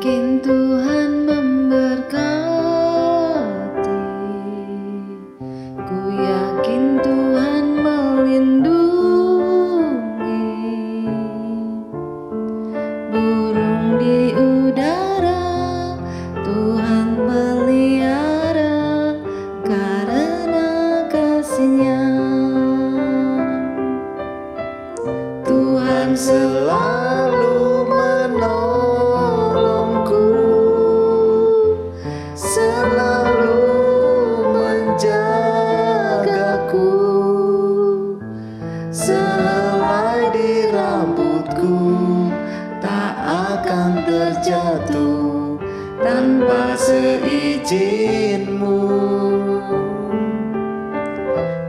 Yakin Tuhan memberkati, ku yakin Tuhan melindungi. Burung di udara Tuhan pelihara karena kasih-Nya. Tuhan selalu menolongku, selalu menjagaku. Sehelai di rambutku tak akan terjatuh tanpa seizin-Mu.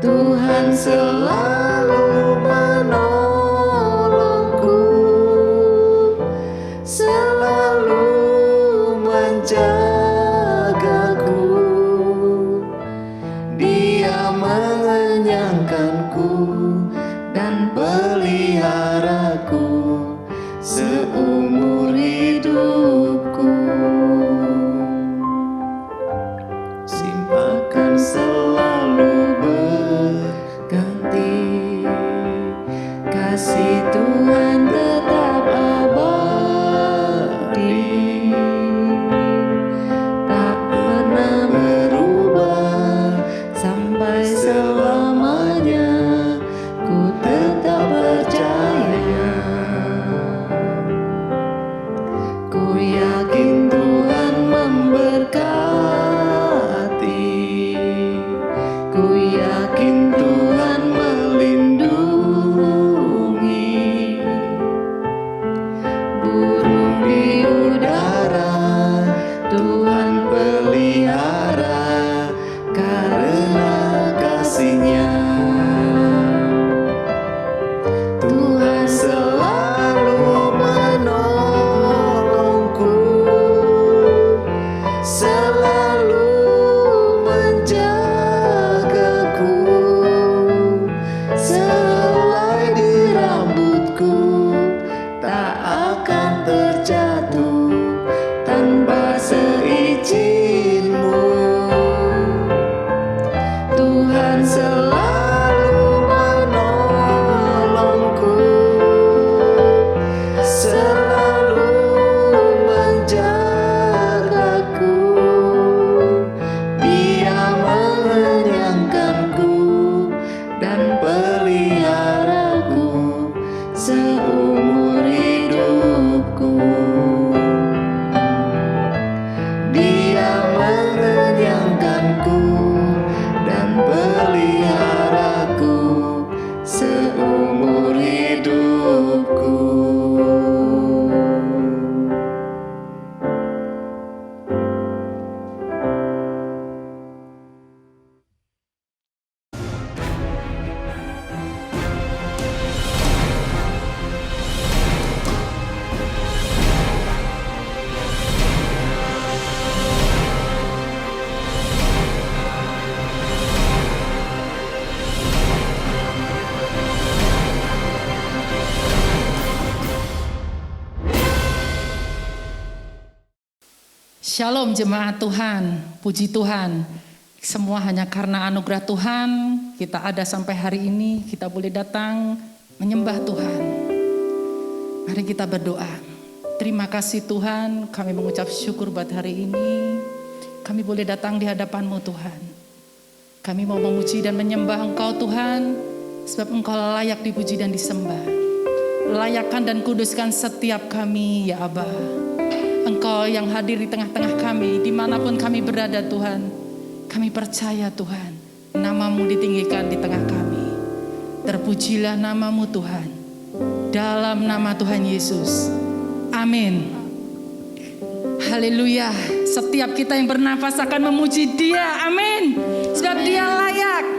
Tuhan selalu menolongku, selalu menjagaku. Dia mengenyangkanku dan peliharaku seumur hidupku. Akan selalu berganti, kasih Tuhan tetap abadi, tak pernah berubah sampai selamanya. Ku tetap percaya, ku yakin Tuhan memberkati, ku yakin Tuhan melindungi. Burung di udara Tuhan pelihara karena kasih-Nya. Tuhan selalu menolongku, selalu menjagaku. Sehelai di rambutku tak akan terjatuh tanpa seizin-Mu. Tuhan selalu menolongku, selalu menjagaku. Dia mengenyangkanku dan peliharaku seumur hidupku. Dia mengenyangkanku dan peliharaku seumur hidupku. Shalom jemaat Tuhan, puji Tuhan. Semua hanya karena anugerah Tuhan kita ada sampai hari ini, kita boleh datang menyembah Tuhan. Mari kita berdoa. Terima kasih Tuhan, kami mengucap syukur buat hari ini. Kami boleh datang di hadapan-Mu Tuhan. Kami mau memuji dan menyembah Engkau Tuhan, sebab Engkau layak dipuji dan disembah. Layakkan dan kuduskan setiap kami ya Aba. Engkau yang hadir di tengah-tengah kami, dimanapun kami berada Tuhan. Kami percaya Tuhan, nama-Mu ditinggikan di tengah kami. Terpujilah nama-Mu Tuhan. Dalam nama Tuhan Yesus. Amin. Haleluya. Setiap kita yang bernafas akan memuji Dia. Amin. Sebab Dia layak.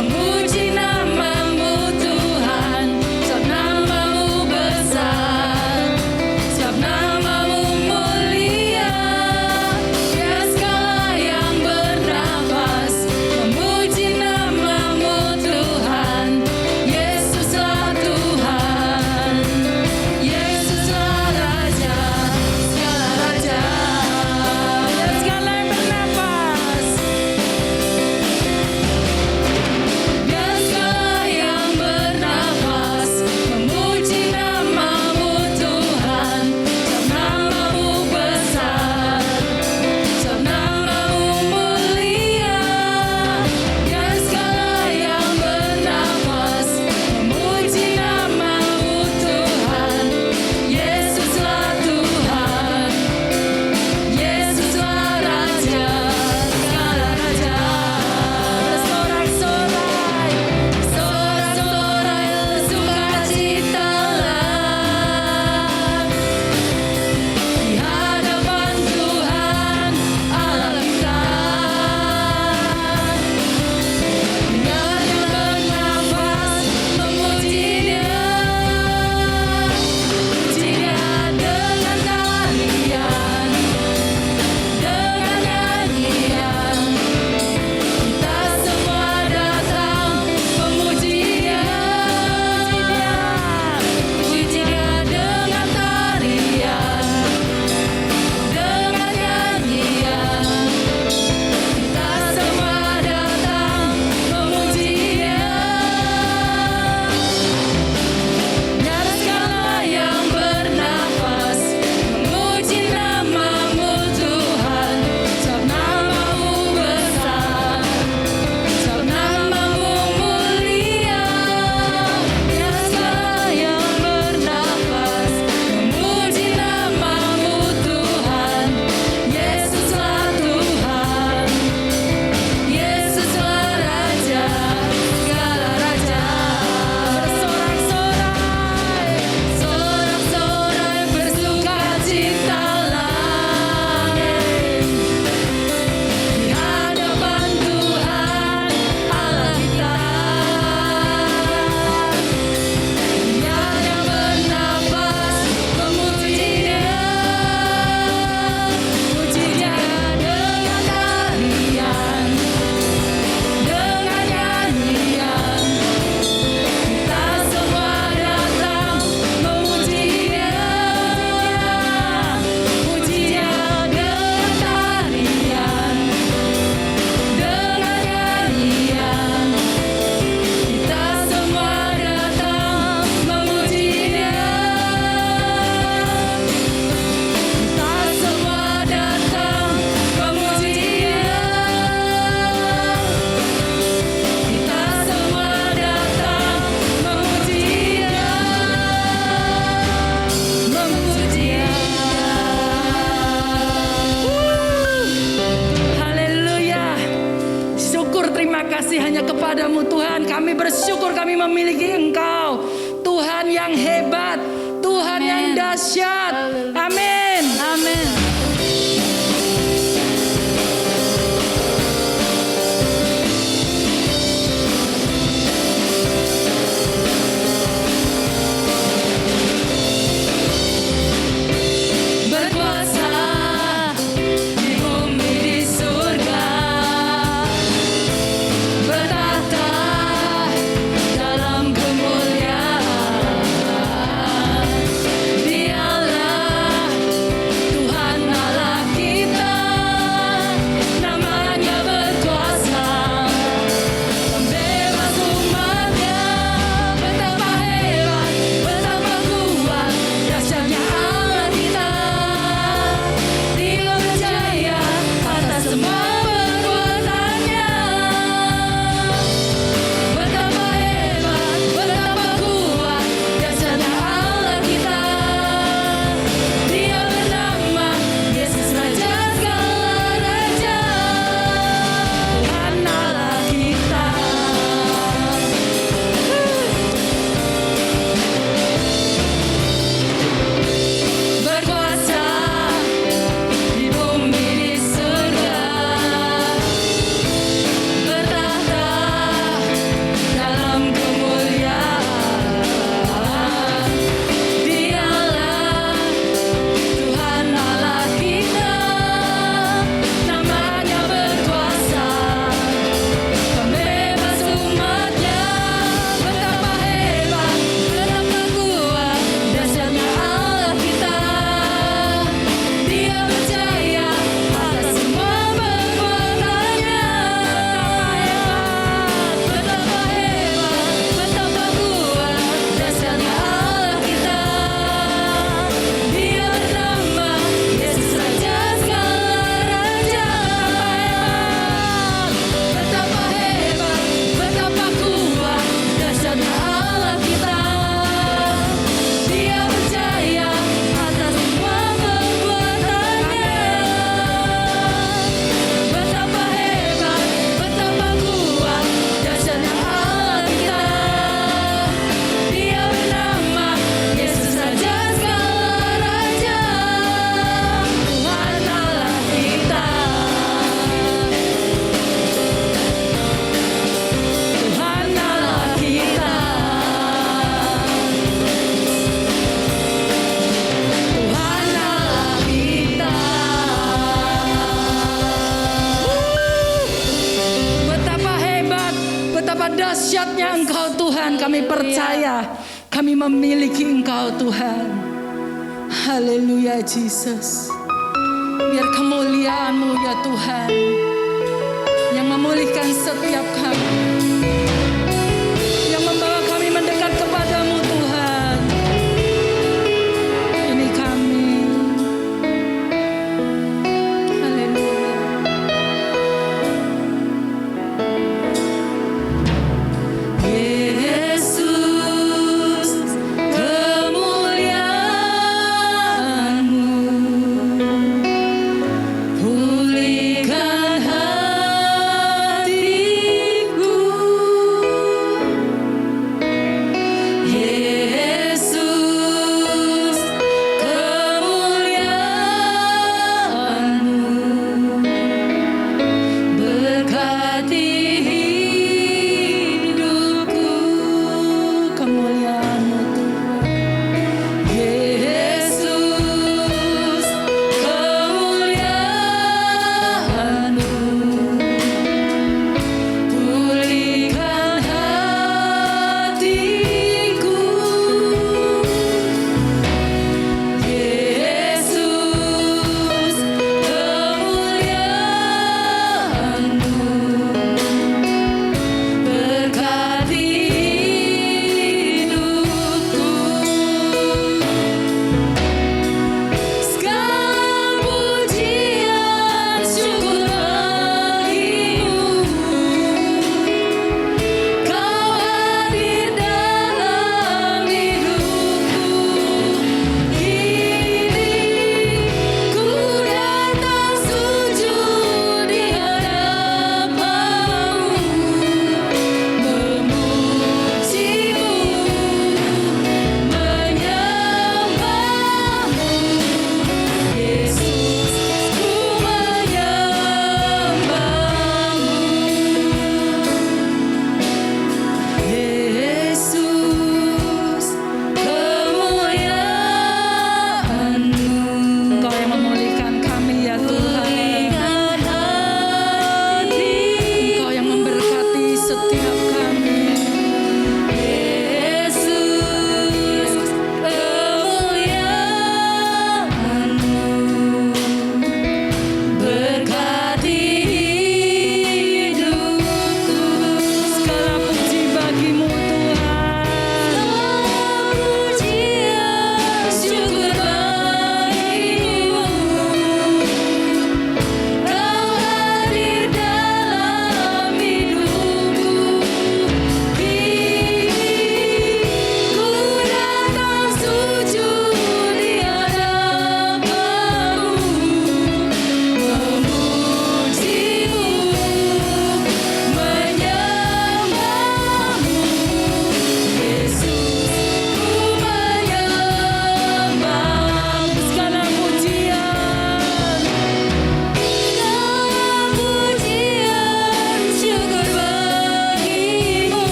Memuji nama-Mu Tuhan, sebab nama-Mu besar. bersyukur kami memiliki Engkau, Tuhan yang hebat, Tuhan yang dahsyat. Amin. Amin. Berkuasa di bumi di surga, bertahta dalam kemuliaan. Dialah Tuhan Allah kita, namanya berkuasa, membebas umatnya. Betapa hebat, betapa kuat, dahsyatnya Allah kita. Dia berjaya atas semua perbuatannya. Betapa hebat, betapa kuat, dahsyatnya Allah kita. Dia bernama Yesus, Raja segala raja, Tuhan Allah kita. Berkuasa di bumi di surga, bertahta dalam kemuliaan. Dialah Tuhan Allah kita, namanya berkuasa, pembebas umatnya. Betapa hebat, betapa kuat, dahsyatnya Allah kita. Dia berjaya atas semua perbuatannya. Betapa hebat, betapa kuat, dahsyatnya Allah kita. Dia bernama Yesus, Raja segala raja. Betapa hebat, betapa kuat, dahsyatnya Allah kita. Dia berjaya atas semua perbuatannya. Betapa hebat, betapa kuat, dahsyatnya Allah kita. Dia bernama Yesus, Raja segala raja, Tuhan Allah kita. Tuhan Allah kita. Tuhan Allah kita. Betapa hebat, betapa dahsyatnya Engkau Tuhan. Kami percaya, kami memiliki Engkau Tuhan. Haleluya Jesus. Biar kemuliaan-Mu ya Tuhan, yang memulihkan setiap kami, yang membawa kami mendekat kepada-Mu Tuhan. Ini kami. Haleluya. Yesus, kemuliaan-Mu pulihkan hatiku.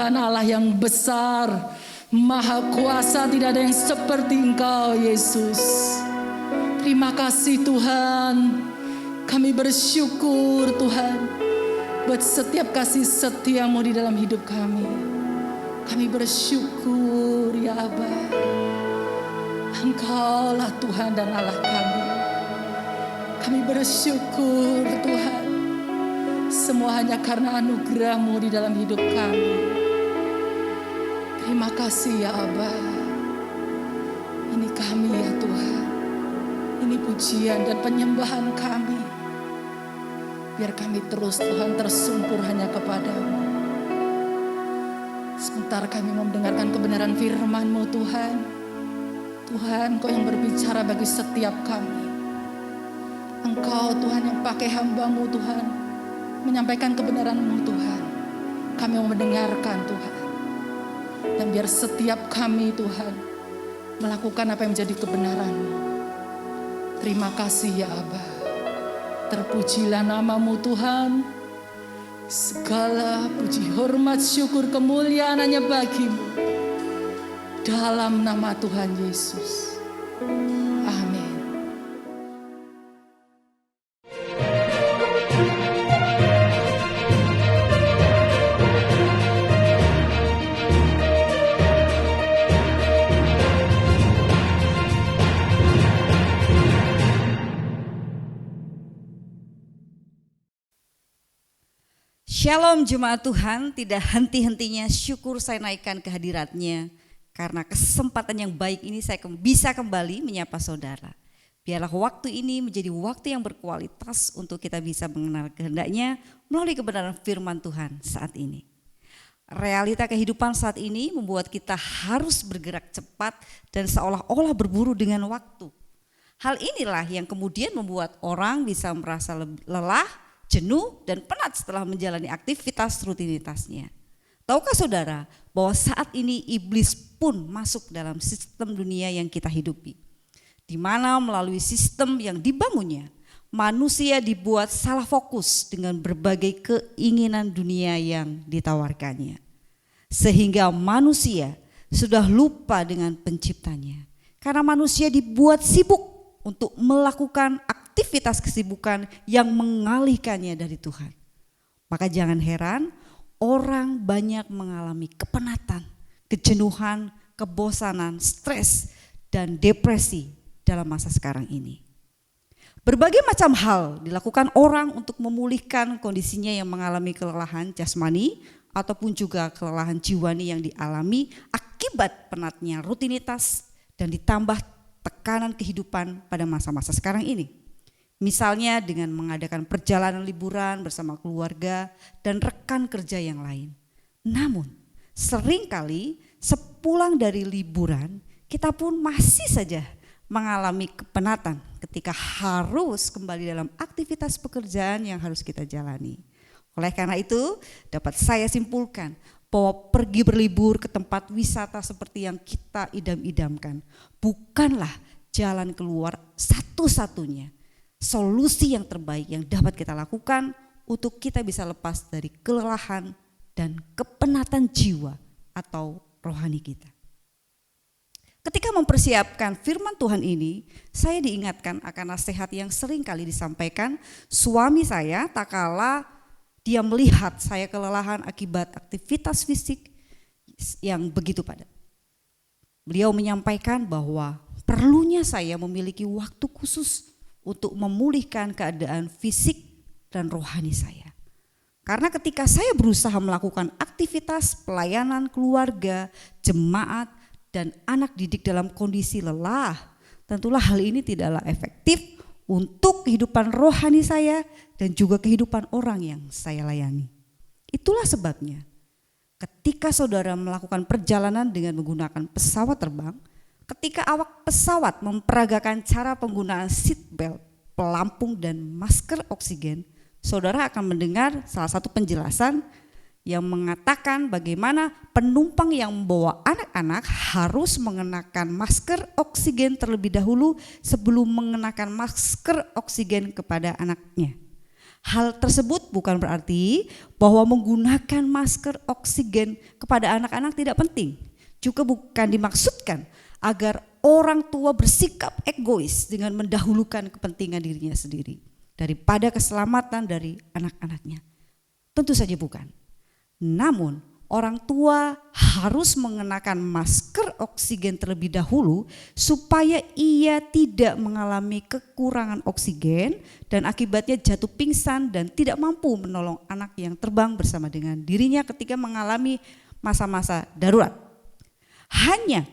Tuhan Allah yang besar, Maha Kuasa, tidak ada yang seperti Engkau Yesus. Terima kasih Tuhan, kami bersyukur Tuhan buat setiap kasih setia-Mu di dalam hidup kami. Kami bersyukur ya Aba, Engkaulah Tuhan dan Allah kami. Kami bersyukur Tuhan, semua hanya karena anugerah-Mu di dalam hidup kami. Terima kasih ya Aba. Ini kami ya Tuhan, ini pujian dan penyembahan kami. Biar kami terus Tuhan tersungkur hanya kepadamu. Sebentar kami mau mendengarkan kebenaran firman-Mu Tuhan. Tuhan, Engkau yang berbicara bagi setiap kami. Engkau Tuhan yang pakai hamba-Mu Tuhan, menyampaikan kebenaran-Mu Tuhan. Kami mau mendengarkan Tuhan. Dan biar setiap kami Tuhan melakukan apa yang menjadi kebenaran-Mu. Terima kasih ya Aba. Terpujilah nama-Mu Tuhan. Segala puji, hormat, syukur, kemuliaan hanya bagi-Mu. Dalam nama Tuhan Yesus. Amin. Shalom jemaat Tuhan, tidak henti-hentinya syukur saya naikkan kehadiratnya. Karena kesempatan yang baik ini saya bisa kembali menyapa saudara. Biarlah waktu ini menjadi waktu yang berkualitas untuk kita bisa mengenal kehendaknya melalui kebenaran firman Tuhan saat ini. Realita kehidupan saat ini membuat kita harus bergerak cepat dan seolah-olah berburu dengan waktu. Hal inilah yang kemudian membuat orang bisa merasa lelah, jenuh dan penat setelah menjalani aktivitas rutinitasnya. Tahukah saudara bahwa saat ini iblis pun masuk dalam sistem dunia yang kita hidupi, di mana melalui sistem yang dibangunnya, manusia dibuat salah fokus dengan berbagai keinginan dunia yang ditawarkannya. Sehingga manusia sudah lupa dengan penciptanya. Karena manusia dibuat sibuk untuk melakukan aktivitas kesibukan yang mengalihkannya dari Tuhan. Maka jangan heran orang banyak mengalami kepenatan, kejenuhan, kebosanan, stres, dan depresi dalam masa sekarang ini. Berbagai macam hal dilakukan orang untuk memulihkan kondisinya yang mengalami kelelahan jasmani ataupun juga kelelahan jiwani yang dialami akibat penatnya rutinitas dan ditambah tekanan kehidupan pada masa-masa sekarang ini. Misalnya dengan mengadakan perjalanan liburan bersama keluarga dan rekan kerja yang lain. Namun seringkali sepulang dari liburan kita pun masih saja mengalami kepenatan ketika harus kembali dalam aktivitas pekerjaan yang harus kita jalani. Oleh karena itu dapat saya simpulkan bahwa pergi berlibur ke tempat wisata seperti yang kita idam-idamkan bukanlah jalan keluar satu-satunya. Solusi yang terbaik yang dapat kita lakukan untuk kita bisa lepas dari kelelahan dan kepenatan jiwa atau rohani kita. Ketika mempersiapkan firman Tuhan ini, saya diingatkan akan nasihat yang sering kali disampaikan suami saya tak kala dia melihat saya kelelahan akibat aktivitas fisik yang begitu padat. Beliau menyampaikan bahwa perlunya saya memiliki waktu khusus untuk memulihkan keadaan fisik dan rohani saya. Karena ketika saya berusaha melakukan aktivitas pelayanan keluarga, jemaat, dan anak didik dalam kondisi lelah, tentulah hal ini tidaklah efektif untuk kehidupan rohani saya dan juga kehidupan orang yang saya layani. Itulah sebabnya ketika saudara melakukan perjalanan dengan menggunakan pesawat terbang, ketika awak pesawat memperagakan cara penggunaan seat belt, pelampung dan masker oksigen, saudara akan mendengar salah satu penjelasan yang mengatakan bagaimana penumpang yang membawa anak-anak harus mengenakan masker oksigen terlebih dahulu sebelum mengenakan masker oksigen kepada anaknya. Hal tersebut bukan berarti bahwa menggunakan masker oksigen kepada anak-anak tidak penting. Juga bukan dimaksudkan agar orang tua bersikap egois dengan mendahulukan kepentingan dirinya sendiri daripada keselamatan dari anak-anaknya. Tentu saja bukan. Namun orang tua harus mengenakan masker oksigen terlebih dahulu supaya ia tidak mengalami kekurangan oksigen dan akibatnya jatuh pingsan dan tidak mampu menolong anak yang terbang bersama dengan dirinya ketika mengalami masa-masa darurat. Hanya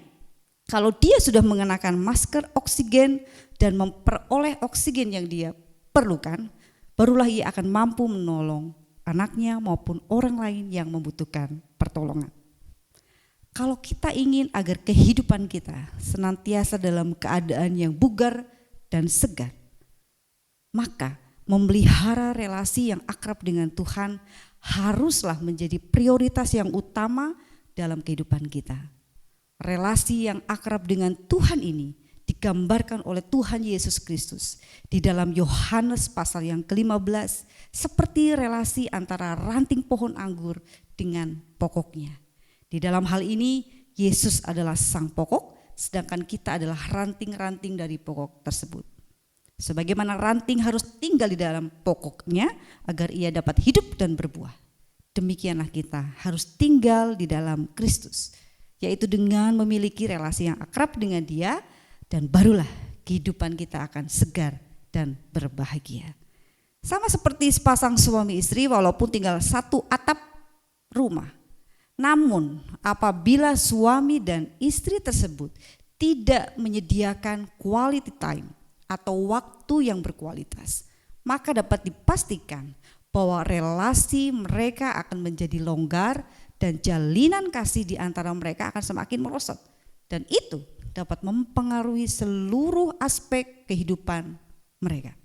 kalau dia sudah mengenakan masker oksigen dan memperoleh oksigen yang dia perlukan, barulah ia akan mampu menolong anaknya maupun orang lain yang membutuhkan pertolongan. Kalau kita ingin agar kehidupan kita senantiasa dalam keadaan yang bugar dan segar, maka memelihara relasi yang akrab dengan Tuhan haruslah menjadi prioritas yang utama dalam kehidupan kita. Relasi yang akrab dengan Tuhan ini digambarkan oleh Tuhan Yesus Kristus di dalam Yohanes pasal yang ke-15 seperti relasi antara ranting pohon anggur dengan pokoknya. Di dalam hal ini Yesus adalah sang pokok, sedangkan kita adalah ranting-ranting dari pokok tersebut. Sebagaimana ranting harus tinggal di dalam pokoknya agar ia dapat hidup dan berbuah, demikianlah kita harus tinggal di dalam Kristus, yaitu dengan memiliki relasi yang akrab dengan Dia, dan barulah kehidupan kita akan segar dan berbahagia. Sama seperti sepasang suami istri walaupun tinggal satu atap rumah. Namun apabila suami dan istri tersebut tidak menyediakan quality time atau waktu yang berkualitas, maka dapat dipastikan bahwa relasi mereka akan menjadi longgar dan jalinan kasih di antara mereka akan semakin merosot. Dan itu dapat mempengaruhi seluruh aspek kehidupan mereka.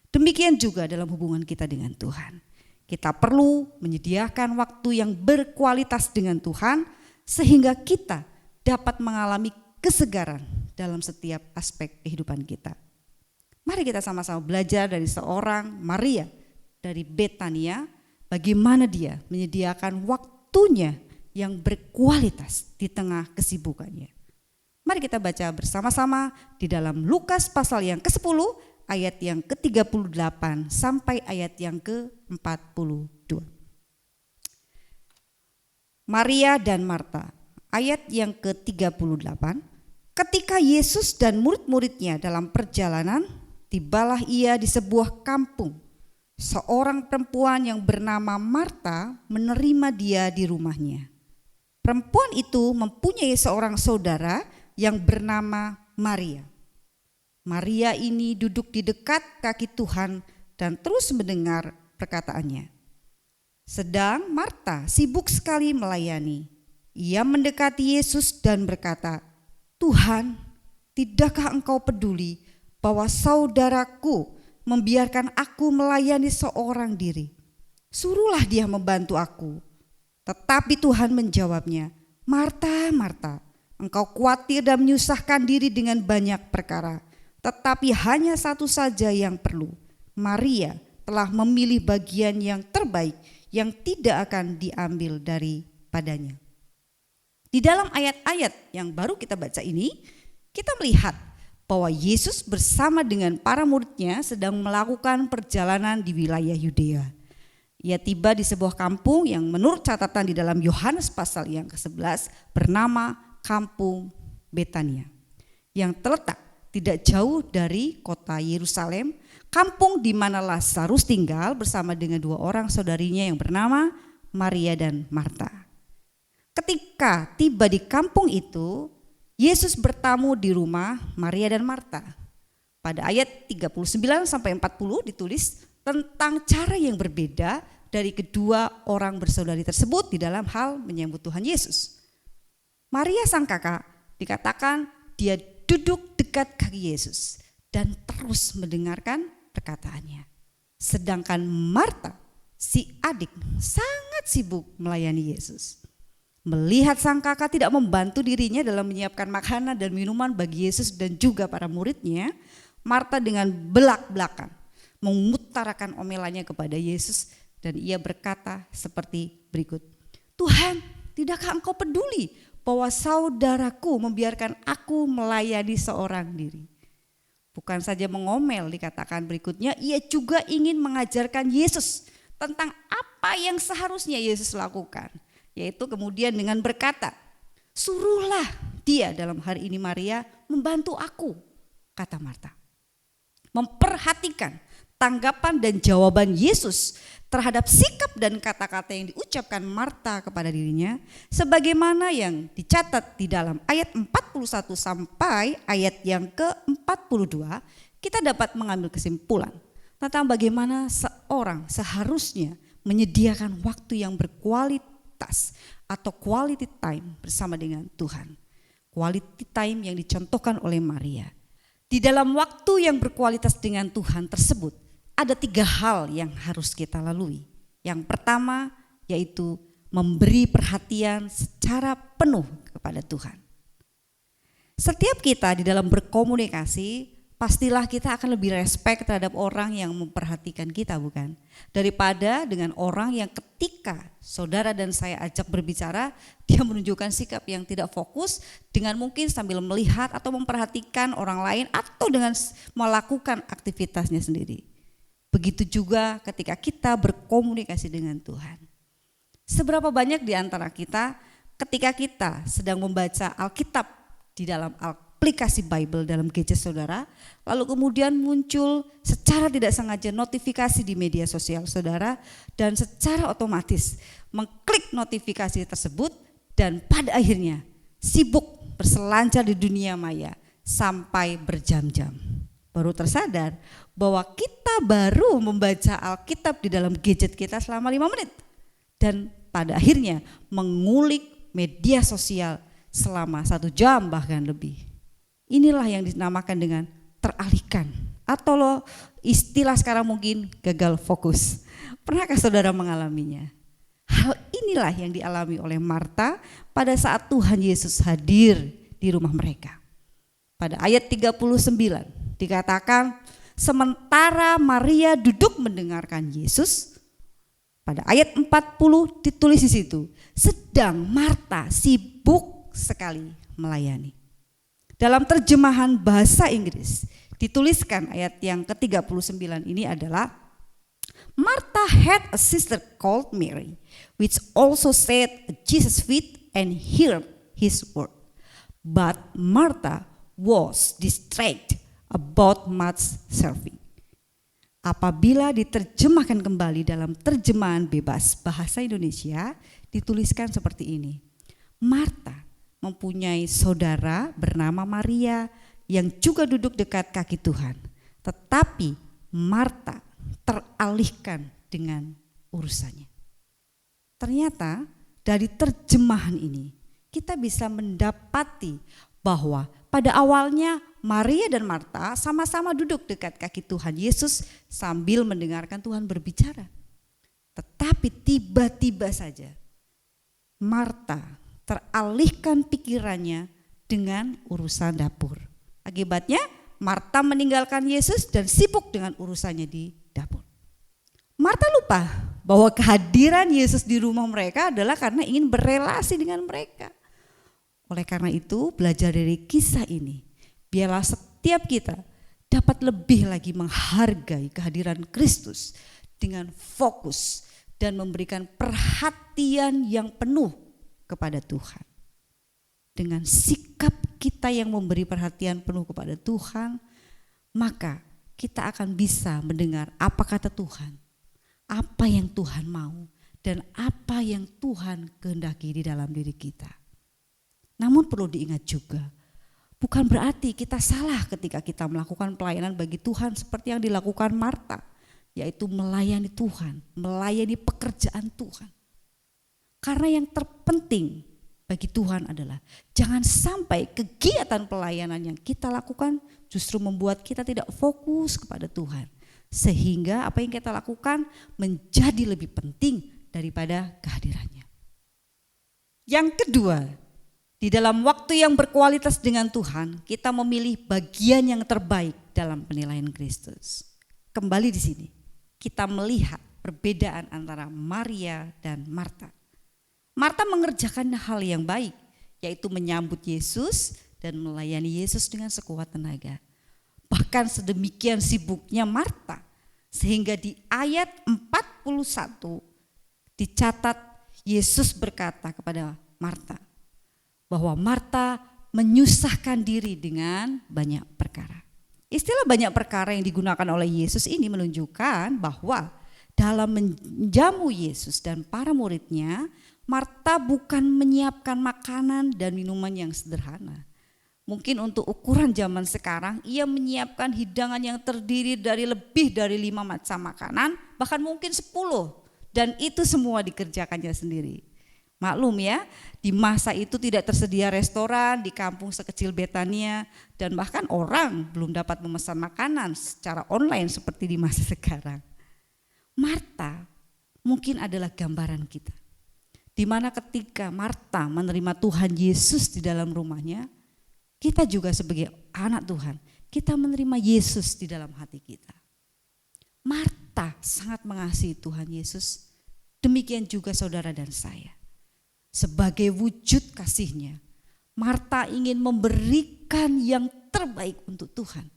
Demikian juga dalam hubungan kita dengan Tuhan. Kita perlu menyediakan waktu yang berkualitas dengan Tuhan sehingga kita dapat mengalami kesegaran dalam setiap aspek kehidupan kita. Mari kita sama-sama belajar dari seorang Maria dari Betania, bagaimana dia menyediakan waktunya yang berkualitas di tengah kesibukannya. Mari kita baca bersama-sama di dalam Lukas pasal yang ke-10 ayat yang ke-38 sampai ayat yang ke-42. Maria dan Marta, ayat yang ke-38. Ketika Yesus dan murid-muridnya dalam perjalanan, tibalah ia di sebuah kampung. Seorang perempuan yang bernama Marta menerima dia di rumahnya. Perempuan itu mempunyai seorang saudara yang bernama Maria. Maria ini duduk di dekat kaki Tuhan dan terus mendengar perkataannya. Sedang Marta sibuk sekali melayani. Ia mendekati Yesus dan berkata, "Tuhan, tidakkah engkau peduli bahwa saudaraku membiarkan aku melayani seorang diri? Suruhlah dia membantu aku." Tetapi Tuhan menjawabnya, "Marta, Marta, engkau khawatir dan menyusahkan diri dengan banyak perkara, tetapi hanya satu saja yang perlu. Maria telah memilih bagian yang terbaik yang tidak akan diambil daripadanya." Di dalam ayat-ayat yang baru kita baca ini, kita melihat bahwa Yesus bersama dengan para muridnya sedang melakukan perjalanan di wilayah Yudea. Ia tiba di sebuah kampung yang menurut catatan di dalam Yohanes pasal yang ke-11 bernama Kampung Betania, yang terletak tidak jauh dari kota Yerusalem, kampung di mana Lazarus tinggal bersama dengan dua orang saudarinya yang bernama Maria dan Marta. Ketika tiba di kampung itu, Yesus bertamu di rumah Maria dan Marta. Pada ayat 39 sampai 40 ditulis tentang cara yang berbeda dari kedua orang bersaudari tersebut di dalam hal menyambut Tuhan Yesus. Maria sang kakak dikatakan dia duduk dekat kaki Yesus dan terus mendengarkan perkataannya. Sedangkan Marta, si adik, sangat sibuk melayani Yesus. Melihat sang kakak tidak membantu dirinya dalam menyiapkan makanan dan minuman bagi Yesus dan juga para muridnya, Marta dengan belak-belakan mengutarakan omelannya kepada Yesus dan ia berkata seperti berikut. Tuhan, tidakkah engkau peduli bahwa saudaraku membiarkan aku melayani seorang diri? Bukan saja mengomel, dikatakan berikutnya, ia juga ingin mengajarkan Yesus tentang apa yang seharusnya Yesus lakukan. Yaitu kemudian dengan berkata, suruhlah dia, dalam hari ini Maria, membantu aku, kata Marta. Memperhatikan tanggapan dan jawaban Yesus terhadap sikap dan kata-kata yang diucapkan Marta kepada dirinya, sebagaimana yang dicatat di dalam ayat 41 sampai ayat yang ke-42, kita dapat mengambil kesimpulan tentang bagaimana seorang seharusnya menyediakan waktu yang berkualitas atau quality time bersama dengan Tuhan. Quality time yang dicontohkan oleh Maria. Di dalam waktu yang berkualitas dengan Tuhan tersebut, ada 3 hal yang harus kita lalui. Yang pertama yaitu memberi perhatian secara penuh kepada Tuhan. Setiap kita di dalam berkomunikasi, pastilah kita akan lebih respect terhadap orang yang memperhatikan kita, bukan? Daripada dengan orang yang ketika saudara dan saya ajak berbicara, dia menunjukkan sikap yang tidak fokus dengan mungkin sambil melihat atau memperhatikan orang lain atau dengan melakukan aktivitasnya sendiri. Begitu juga ketika kita berkomunikasi dengan Tuhan. Seberapa banyak di antara kita ketika kita sedang membaca Alkitab di dalam aplikasi Bible dalam gadget saudara, lalu kemudian muncul secara tidak sengaja notifikasi di media sosial saudara, dan secara otomatis mengklik notifikasi tersebut dan pada akhirnya sibuk berselancar di dunia maya sampai berjam-jam. Baru tersadar bahwa kita baru membaca Alkitab di dalam gadget kita selama 5 menit dan pada akhirnya mengulik media sosial selama 1 jam bahkan lebih. Inilah yang dinamakan dengan teralihkan atau istilah sekarang mungkin gagal fokus. Pernahkah saudara mengalaminya? Hal inilah yang dialami oleh Marta pada saat Tuhan Yesus hadir di rumah mereka. Pada ayat 39 dikatakan, sementara Maria duduk mendengarkan Yesus, pada ayat 40 ditulis di situ, sedang Marta sibuk sekali melayani. Dalam terjemahan bahasa Inggris dituliskan ayat yang ke-39 ini adalah, Martha had a sister called Mary, which also sat at Jesus' feet and heard his word. But Martha was distracted about much serving. Apabila diterjemahkan kembali dalam terjemahan bebas bahasa Indonesia, dituliskan seperti ini. Marta mempunyai saudara bernama Maria yang juga duduk dekat kaki Tuhan. Tetapi Marta teralihkan dengan urusannya. Ternyata dari terjemahan ini kita bisa mendapati bahwa pada awalnya Maria dan Marta sama-sama duduk dekat kaki Tuhan Yesus sambil mendengarkan Tuhan berbicara. Tetapi tiba-tiba saja Marta teralihkan pikirannya dengan urusan dapur. Akibatnya Marta meninggalkan Yesus dan sibuk dengan urusannya di dapur. Marta lupa bahwa kehadiran Yesus di rumah mereka adalah karena ingin berelasi dengan mereka. Oleh karena itu, belajar dari kisah ini, biarlah setiap kita dapat lebih lagi menghargai kehadiran Kristus dengan fokus dan memberikan perhatian yang penuh kepada Tuhan. Dengan sikap kita yang memberi perhatian penuh kepada Tuhan, maka kita akan bisa mendengar apa kata Tuhan, apa yang Tuhan mau, dan apa yang Tuhan kehendaki di dalam diri kita. Namun perlu diingat juga, bukan berarti kita salah ketika kita melakukan pelayanan bagi Tuhan seperti yang dilakukan Marta, yaitu melayani Tuhan, melayani pekerjaan Tuhan. Karena yang terpenting bagi Tuhan adalah jangan sampai kegiatan pelayanan yang kita lakukan justru membuat kita tidak fokus kepada Tuhan. Sehingga apa yang kita lakukan menjadi lebih penting daripada kehadirannya. Yang kedua, di dalam waktu yang berkualitas dengan Tuhan, kita memilih bagian yang terbaik dalam penilaian Kristus. kembali di sini kita melihat perbedaan antara Maria dan Marta. Marta mengerjakan hal yang baik, yaitu menyambut Yesus dan melayani Yesus dengan sekuat tenaga. Bahkan sedemikian sibuknya Marta, sehingga di ayat 41 dicatat Yesus berkata kepada Marta, bahwa Marta menyusahkan diri dengan banyak perkara. Istilah banyak perkara yang digunakan oleh Yesus ini menunjukkan bahwa dalam menjamu Yesus dan para muridnya, Marta bukan menyiapkan makanan dan minuman yang sederhana. Mungkin untuk ukuran zaman sekarang, ia menyiapkan hidangan yang terdiri dari lebih dari 5 macam makanan, bahkan mungkin 10. Dan itu semua dikerjakannya sendiri. Maklum ya, di masa itu tidak tersedia restoran di kampung sekecil Betania, dan bahkan orang belum dapat memesan makanan secara online seperti di masa sekarang. Marta mungkin adalah gambaran kita. Di mana ketika Marta menerima Tuhan Yesus di dalam rumahnya, kita juga sebagai anak Tuhan, kita menerima Yesus di dalam hati kita. Marta sangat mengasihi Tuhan Yesus, demikian juga saudara dan saya. Sebagai wujud kasihnya, Marta ingin memberikan yang terbaik untuk Tuhan.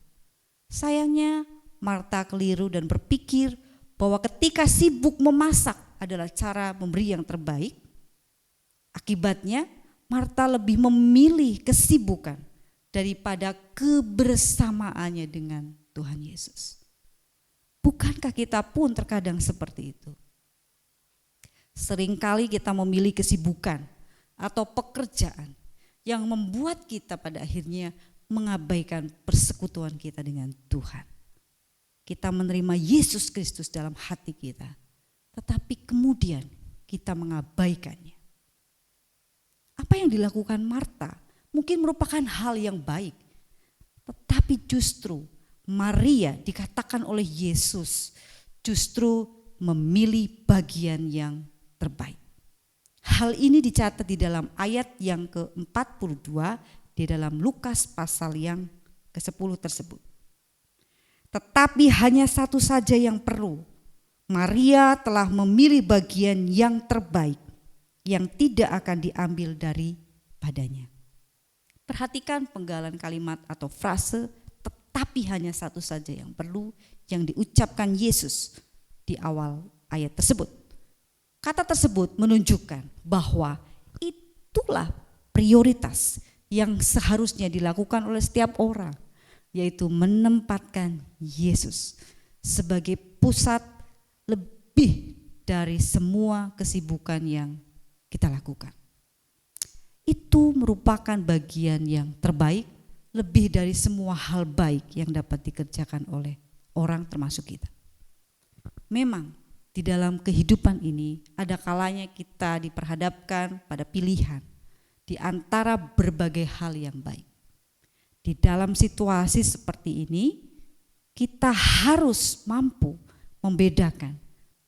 Sayangnya Marta keliru dan berpikir bahwa ketika sibuk memasak adalah cara memberi yang terbaik. Akibatnya Marta lebih memilih kesibukan daripada kebersamaannya dengan Tuhan Yesus. Bukankah kita pun terkadang seperti itu? Seringkali kita memilih kesibukan atau pekerjaan yang membuat kita pada akhirnya mengabaikan persekutuan kita dengan Tuhan. Kita menerima Yesus Kristus dalam hati kita, tetapi kemudian kita mengabaikannya. Apa yang dilakukan Marta mungkin merupakan hal yang baik, tetapi justru Maria dikatakan oleh Yesus justru memilih bagian yang terbaik. Hal ini dicatat di dalam ayat yang ke-42 di dalam Lukas pasal yang ke-10 tersebut. Tetapi hanya satu saja yang perlu. Maria telah memilih bagian yang terbaik yang tidak akan diambil daripadanya. Perhatikan penggalan kalimat atau frase tetapi hanya satu saja yang perlu yang diucapkan Yesus di awal ayat tersebut. Kata tersebut menunjukkan bahwa itulah prioritas yang seharusnya dilakukan oleh setiap orang, yaitu menempatkan Yesus sebagai pusat lebih dari semua kesibukan yang kita lakukan. Itu merupakan bagian yang terbaik lebih dari semua hal baik yang dapat dikerjakan oleh orang termasuk kita. Memang di dalam kehidupan ini ada kalanya kita diperhadapkan pada pilihan di antara berbagai hal yang baik. Di dalam situasi seperti ini kita harus mampu membedakan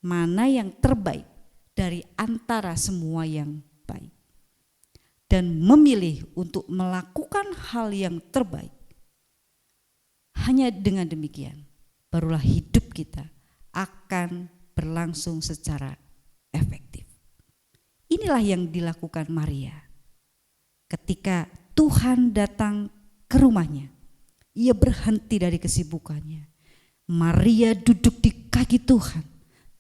mana yang terbaik dari antara semua yang baik. Dan memilih untuk melakukan hal yang terbaik. Hanya dengan demikian barulah hidup kita akan berlangsung secara efektif. Inilah yang dilakukan Maria. Ketika Tuhan datang ke rumahnya, ia berhenti dari kesibukannya. Maria duduk di kaki Tuhan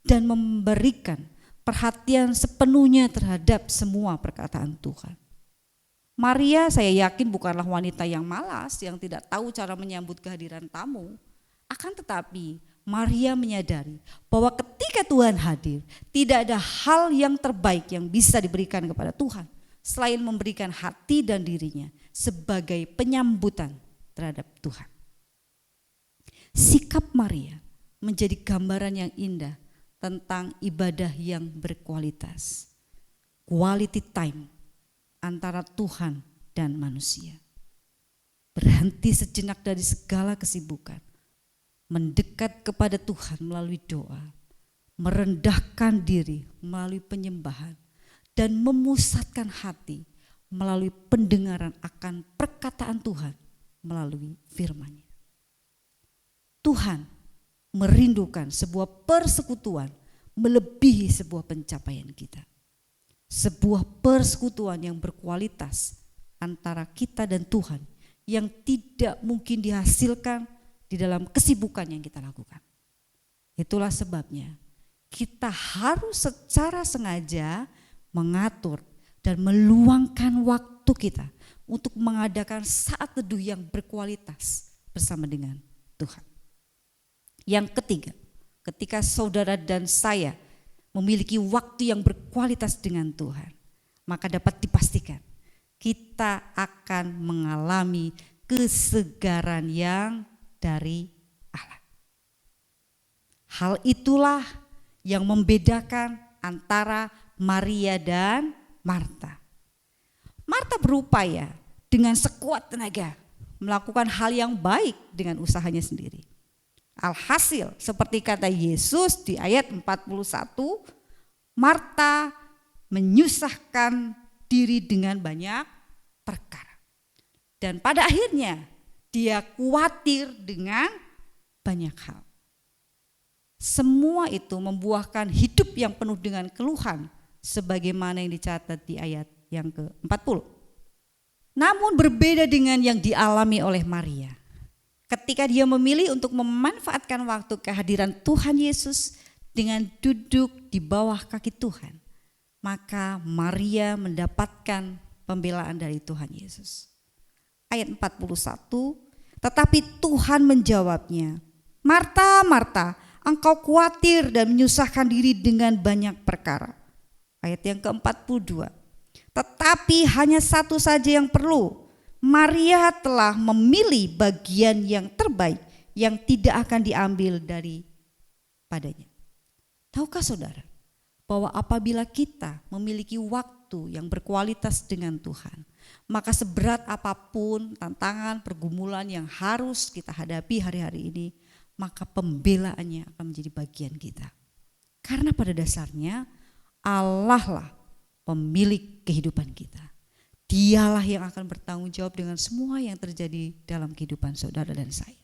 dan memberikan perhatian sepenuhnya terhadap semua perkataan Tuhan. Maria saya yakin bukanlah wanita yang malas, yang tidak tahu cara menyambut kehadiran tamu. Akan tetapi Maria menyadari bahwa ketika Tuhan hadir, tidak ada hal yang terbaik yang bisa diberikan kepada Tuhan selain memberikan hati dan dirinya sebagai penyambutan terhadap Tuhan. Sikap Maria menjadi gambaran yang indah tentang ibadah yang berkualitas. Quality time antara Tuhan dan manusia. Berhenti sejenak dari segala kesibukan. Mendekat kepada Tuhan melalui doa. Merendahkan diri melalui penyembahan. Dan memusatkan hati melalui pendengaran akan perkataan Tuhan melalui firman-Nya. Tuhan merindukan sebuah persekutuan melebihi sebuah pencapaian kita. Sebuah persekutuan yang berkualitas antara kita dan Tuhan yang tidak mungkin dihasilkan di dalam kesibukan yang kita lakukan. Itulah sebabnya kita harus secara sengaja mengatur dan meluangkan waktu kita untuk mengadakan saat teduh yang berkualitas bersama dengan Tuhan. Yang ketiga, ketika saudara dan saya memiliki waktu yang berkualitas dengan Tuhan, maka dapat dipastikan kita akan mengalami kesegaran yang dari Allah. Hal itulah yang membedakan antara Maria dan Marta. Marta berupaya dengan sekuat tenaga melakukan hal yang baik dengan usahanya sendiri. Alhasil seperti kata Yesus di ayat 41, Marta menyusahkan diri dengan banyak perkara. Dan pada akhirnya dia khawatir dengan banyak hal. Semua itu membuahkan hidup yang penuh dengan keluhan sebagaimana yang dicatat di ayat yang ke-40. Namun berbeda dengan yang dialami oleh Maria. Ketika dia memilih untuk memanfaatkan waktu kehadiran Tuhan Yesus dengan duduk di bawah kaki Tuhan, maka Maria mendapatkan pembelaan dari Tuhan Yesus. Ayat 41, tetapi Tuhan menjawabnya, Marta, Marta, engkau khawatir dan menyusahkan diri dengan banyak perkara. Ayat yang ke-42, tetapi hanya satu saja yang perlu. Maria telah memilih bagian yang terbaik yang tidak akan diambil daripadanya. Tahukah saudara bahwa apabila kita memiliki waktu yang berkualitas dengan Tuhan, maka seberat apapun tantangan pergumulan yang harus kita hadapi hari-hari ini, maka pembelaannya akan menjadi bagian kita. Karena pada dasarnya Allah lah pemilik kehidupan kita. Dialah yang akan bertanggung jawab dengan semua yang terjadi dalam kehidupan saudara dan saya.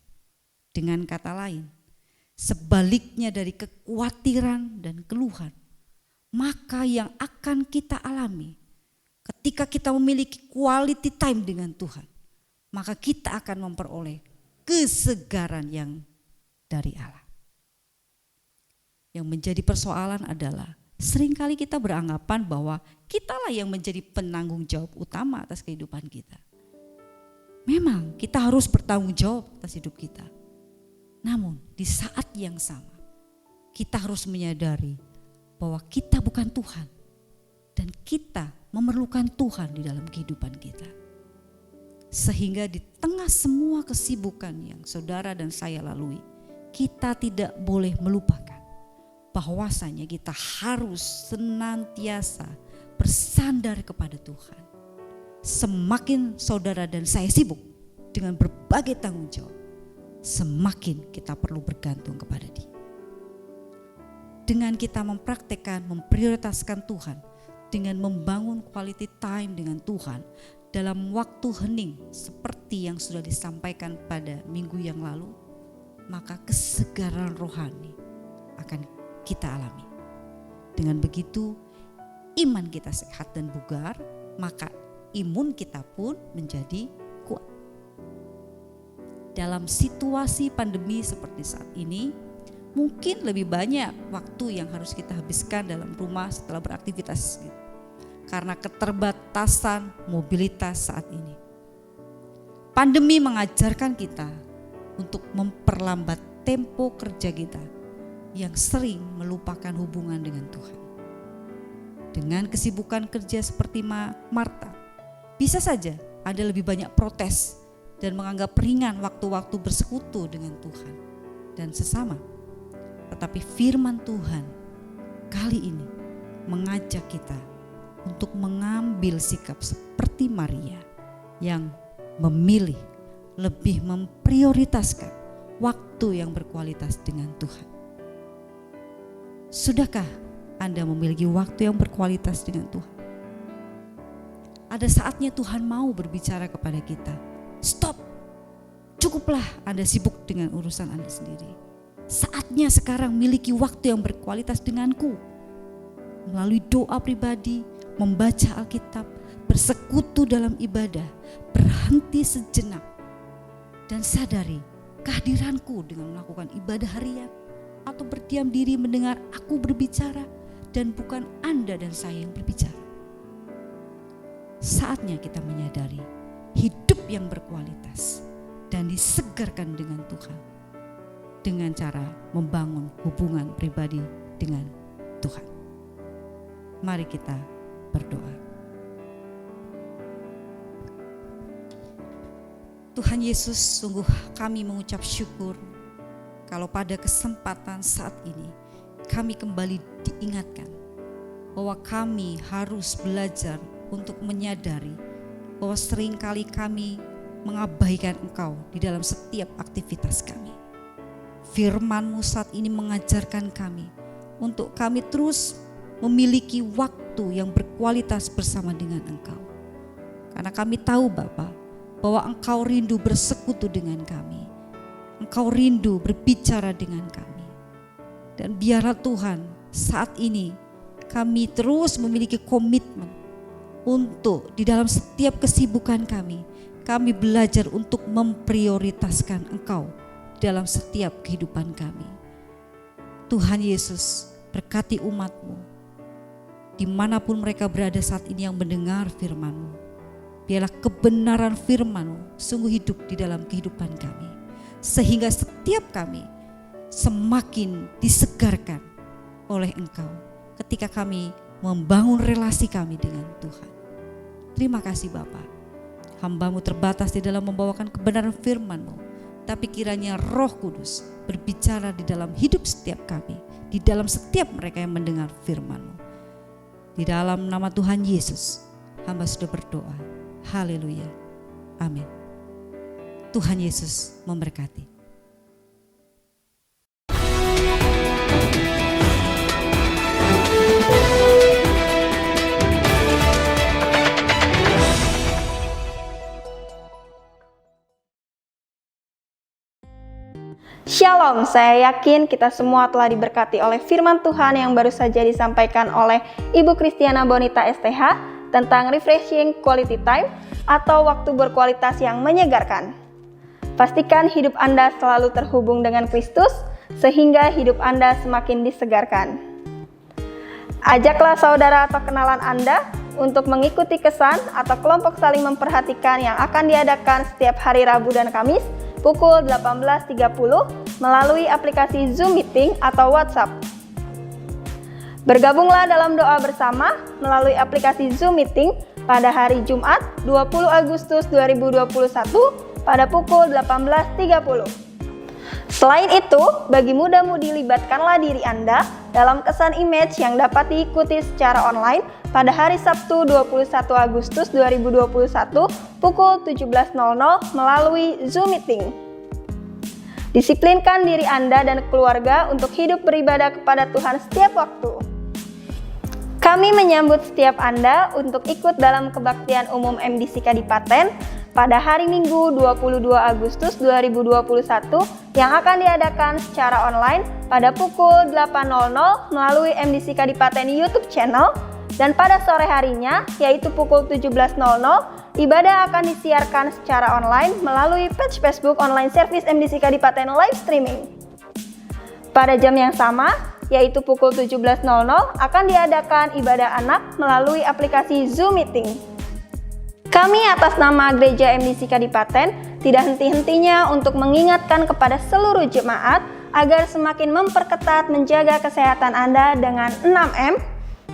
Dengan kata lain, sebaliknya dari kekhawatiran dan keluhan, maka yang akan kita alami ketika kita memiliki quality time dengan Tuhan, maka kita akan memperoleh kesegaran yang dari Allah. Yang menjadi persoalan adalah seringkali kita beranggapan bahwa kitalah yang menjadi penanggung jawab utama atas kehidupan kita. Memang kita harus bertanggung jawab atas hidup kita. Namun di saat yang sama kita harus menyadari bahwa kita bukan Tuhan dan kita memerlukan Tuhan di dalam kehidupan kita. Sehingga di tengah semua kesibukan yang saudara dan saya lalui, kita tidak boleh melupakan bahwasanya kita harus senantiasa bersandar kepada Tuhan. Semakin saudara dan saya sibuk dengan berbagai tanggung jawab, semakin kita perlu bergantung kepada Dia. Dengan kita mempraktekkan, memprioritaskan Tuhan, dengan membangun quality time dengan Tuhan dalam waktu hening seperti yang sudah disampaikan pada minggu yang lalu, maka kesegaran rohani akan kita alami. Dengan begitu iman kita sehat dan bugar, maka imun kita pun menjadi kuat. Dalam situasi pandemi seperti saat ini, mungkin lebih banyak waktu yang harus kita habiskan dalam rumah setelah beraktivitas karena keterbatasan mobilitas saat ini. Pandemi mengajarkan kita untuk memperlambat tempo kerja kita yang sering melupakan hubungan dengan Tuhan. Dengan kesibukan kerja seperti Marta, bisa saja ada lebih banyak protes dan menganggap ringan waktu-waktu bersekutu dengan Tuhan dan sesama. Tetapi firman Tuhan kali ini mengajak kita untuk mengambil sikap seperti Maria yang memilih lebih memprioritaskan waktu yang berkualitas dengan Tuhan. Sudahkah Anda memiliki waktu yang berkualitas dengan Tuhan? Ada saatnya Tuhan mau berbicara kepada kita. Stop, cukuplah Anda sibuk dengan urusan Anda sendiri. saatnya sekarang miliki waktu yang berkualitas denganku. Melalui doa pribadi, membaca Alkitab, bersekutu dalam ibadah, berhenti sejenak, dan sadari kehadiranku dengan melakukan ibadah harian, atau berdiam diri mendengar aku berbicara dan bukan Anda dan saya yang berbicara. Saatnya kita menyadari hidup yang berkualitas dan disegarkan dengan Tuhan dengan cara membangun hubungan pribadi dengan Tuhan. Mari kita berdoa. Tuhan Yesus, sungguh kami mengucap syukur kalau pada kesempatan saat ini kami kembali diingatkan bahwa kami harus belajar untuk menyadari bahwa seringkali kami mengabaikan Engkau di dalam setiap aktivitas kami. Firman-Mu saat ini mengajarkan kami untuk kami terus memiliki waktu yang berkualitas bersama dengan Engkau. Karena kami tahu Bapa, bahwa Engkau rindu bersekutu dengan kami. Engkau rindu berbicara dengan kami. Dan biarlah Tuhan, saat ini kami terus memiliki komitmen untuk di dalam setiap kesibukan kami belajar untuk memprioritaskan Engkau dalam setiap kehidupan kami. Tuhan Yesus, berkati umat-Mu dimanapun mereka berada saat ini yang mendengar firman-Mu. Biarlah kebenaran firman-Mu sungguh hidup di dalam kehidupan kami, sehingga setiap kami semakin disegarkan oleh Engkau ketika kami membangun relasi kami dengan Tuhan. Terima kasih Bapa. Hamba-Mu terbatas di dalam membawakan kebenaran firman-Mu, tapi kiranya Roh Kudus berbicara di dalam hidup setiap kami, di dalam setiap mereka yang mendengar firman-Mu. Di dalam nama Tuhan Yesus, hamba sudah berdoa. Haleluya. Amin. Tuhan Yesus memberkati. Shalom, saya yakin kita semua telah diberkati oleh firman Tuhan yang baru saja disampaikan oleh Ibu Kristiana Bonita STH tentang refreshing quality time atau waktu berkualitas yang menyegarkan. Pastikan hidup Anda selalu terhubung dengan Kristus sehingga hidup Anda semakin disegarkan. Ajaklah saudara atau kenalan Anda untuk mengikuti kesan atau kelompok saling memperhatikan yang akan diadakan setiap hari Rabu dan Kamis pukul 18.30 melalui aplikasi Zoom Meeting atau WhatsApp. Bergabunglah dalam doa bersama melalui aplikasi Zoom Meeting pada hari Jumat 20 Agustus 2021 pada pukul 18.30. Selain itu, bagi muda-mudi libatkanlah diri Anda dalam kesan image yang dapat diikuti secara online pada hari Sabtu 21 Agustus 2021 pukul 17.00 melalui Zoom Meeting. Disiplinkan diri Anda dan keluarga untuk hidup beribadah kepada Tuhan setiap waktu. Kami menyambut setiap Anda untuk ikut dalam kebaktian umum MDC Kadipaten pada hari Minggu 22 Agustus 2021 yang akan diadakan secara online pada pukul 8.00 melalui MDC Kadipaten YouTube channel, dan pada sore harinya yaitu pukul 17.00 ibadah akan disiarkan secara online melalui page Facebook online service MDC Kadipaten live streaming. Pada jam yang sama yaitu pukul 17.00 akan diadakan ibadah anak melalui aplikasi Zoom Meeting. Kami atas nama Gereja MDC Kadipaten tidak henti-hentinya untuk mengingatkan kepada seluruh jemaat agar semakin memperketat menjaga kesehatan Anda dengan 6M,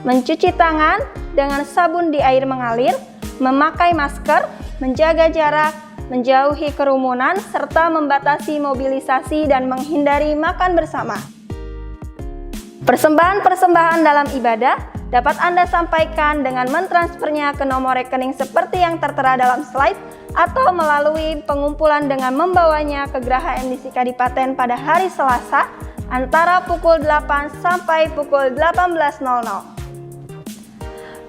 mencuci tangan dengan sabun di air mengalir, memakai masker, menjaga jarak, menjauhi kerumunan, serta membatasi mobilisasi dan menghindari makan bersama. Persembahan-persembahan dalam ibadah dapat Anda sampaikan dengan mentransfernya ke nomor rekening seperti yang tertera dalam slide atau melalui pengumpulan dengan membawanya ke Geraha MDC Kadipaten pada hari Selasa antara pukul 8 sampai pukul 18.00.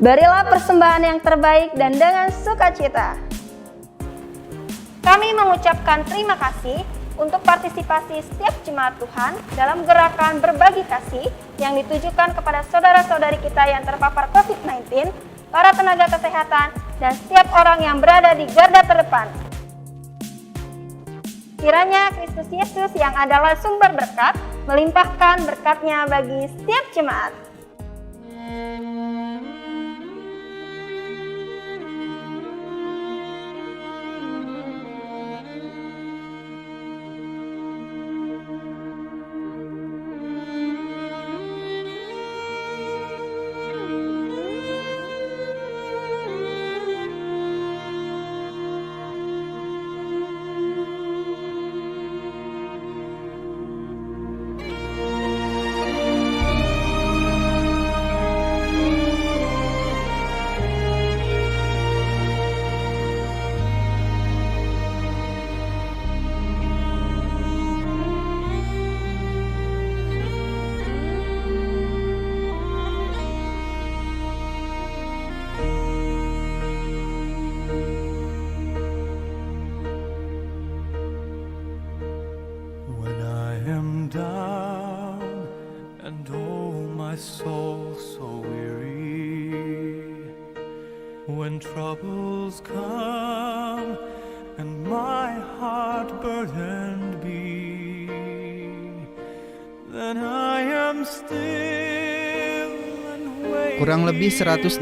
Berilah persembahan yang terbaik dan dengan sukacita. Kami mengucapkan terima kasih untuk partisipasi setiap jemaat Tuhan dalam gerakan berbagi kasih yang ditujukan kepada saudara-saudari kita yang terpapar COVID-19, para tenaga kesehatan, dan setiap orang yang berada di garda terdepan. Kiranya Kristus Yesus yang adalah sumber berkat, melimpahkan berkat-Nya bagi setiap jemaat. When I am down and oh my soul so weary, when troubles come and my heart burdened be, then I am still and wait. Kurang lebih 162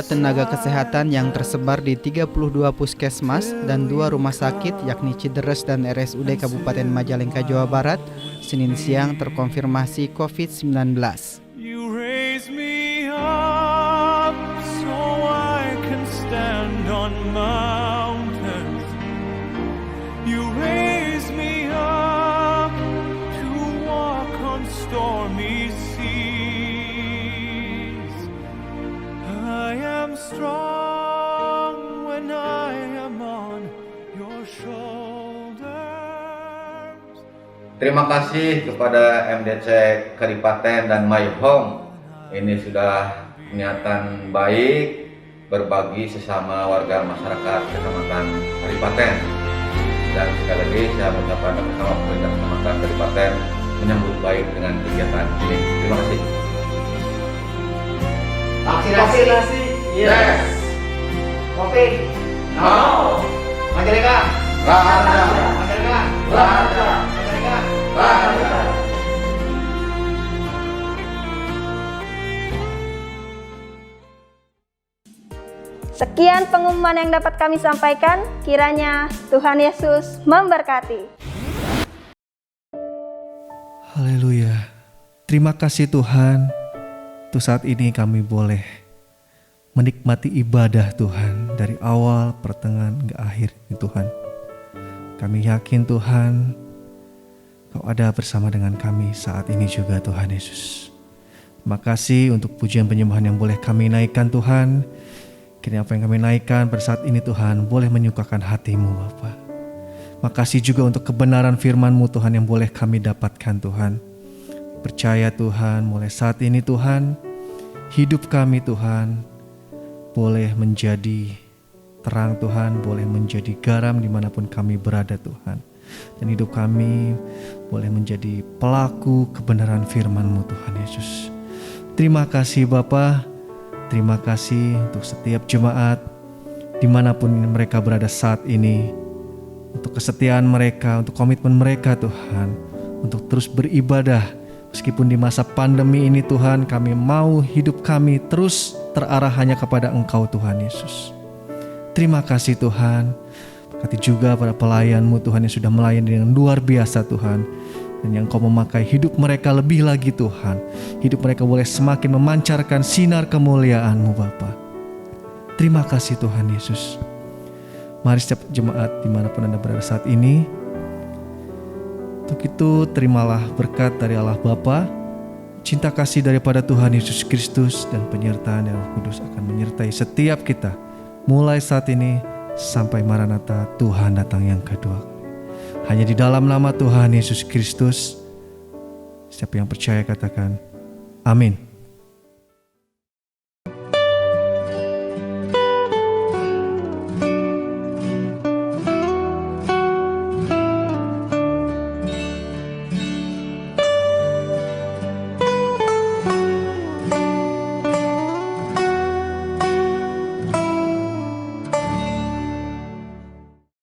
tenaga kesehatan yang tersebar di 32 puskesmas dan 2 rumah sakit yakni Cideres dan RSUD Kabupaten Majalengka, Jawa Barat, Senin siang terkonfirmasi COVID-19. You raise me up so I can stand on mountains. You raise me up to walk on stormy seas. I am strong when I am on your shoulders. Terima kasih kepada MDC Kadipaten dan My Home. Ini sudah niatan baik berbagi sesama warga masyarakat Kecamatan Kadipaten. Dan sekali lagi saya mengucapkan bersama pemerintah Kecamatan Kadipaten menyambut baik dengan kegiatan ini. Terima kasih. Vaksinasi? Yes. Covid? No. Majalengka? Nggak ada. Majalengka? Nggak ada. Majalengka? Nggak ada. Sekian pengumuman yang dapat kami sampaikan. Kiranya Tuhan Yesus memberkati. Haleluya. Terima kasih Tuhan. Untuk saat ini kami boleh menikmati ibadah Tuhan dari awal, pertengahan, hingga akhir Tuhan. Kami yakin Tuhan, Kau ada bersama dengan kami saat ini juga Tuhan Yesus. Terima kasih untuk pujian penyembahan yang boleh kami naikkan Tuhan. Kiranya apa yang kami naikkan pada saat ini Tuhan boleh menyukakan hati-Mu Bapa. Makasih juga untuk kebenaran firman-Mu Tuhan yang boleh kami dapatkan Tuhan. Percaya Tuhan, mulai saat ini Tuhan, hidup kami Tuhan boleh menjadi terang Tuhan, boleh menjadi garam dimanapun kami berada Tuhan. Dan hidup kami boleh menjadi pelaku kebenaran firman-Mu Tuhan Yesus. Terima kasih Bapa, terima kasih untuk setiap jemaat dimanapun mereka berada saat ini. Untuk kesetiaan mereka, untuk komitmen mereka Tuhan, untuk terus beribadah. Meskipun di masa pandemi ini Tuhan, kami mau hidup kami terus terarah hanya kepada Engkau Tuhan Yesus. Terima kasih Tuhan. Berkati juga para pelayan-Mu Tuhan yang sudah melayani dengan luar biasa Tuhan. Dan yang Kau memakai hidup mereka lebih lagi Tuhan. Hidup mereka boleh semakin memancarkan sinar kemuliaan-Mu Bapa. Terima kasih Tuhan Yesus. Mari setiap jemaat dimanapun Anda berada saat ini, untuk itu terimalah berkat dari Allah Bapa, cinta kasih daripada Tuhan Yesus Kristus, dan penyertaan Roh Kudus akan menyertai setiap kita mulai saat ini sampai Maranatha Tuhan datang yang kedua. Hanya di dalam nama Tuhan Yesus Kristus, setiap yang percaya katakan amin.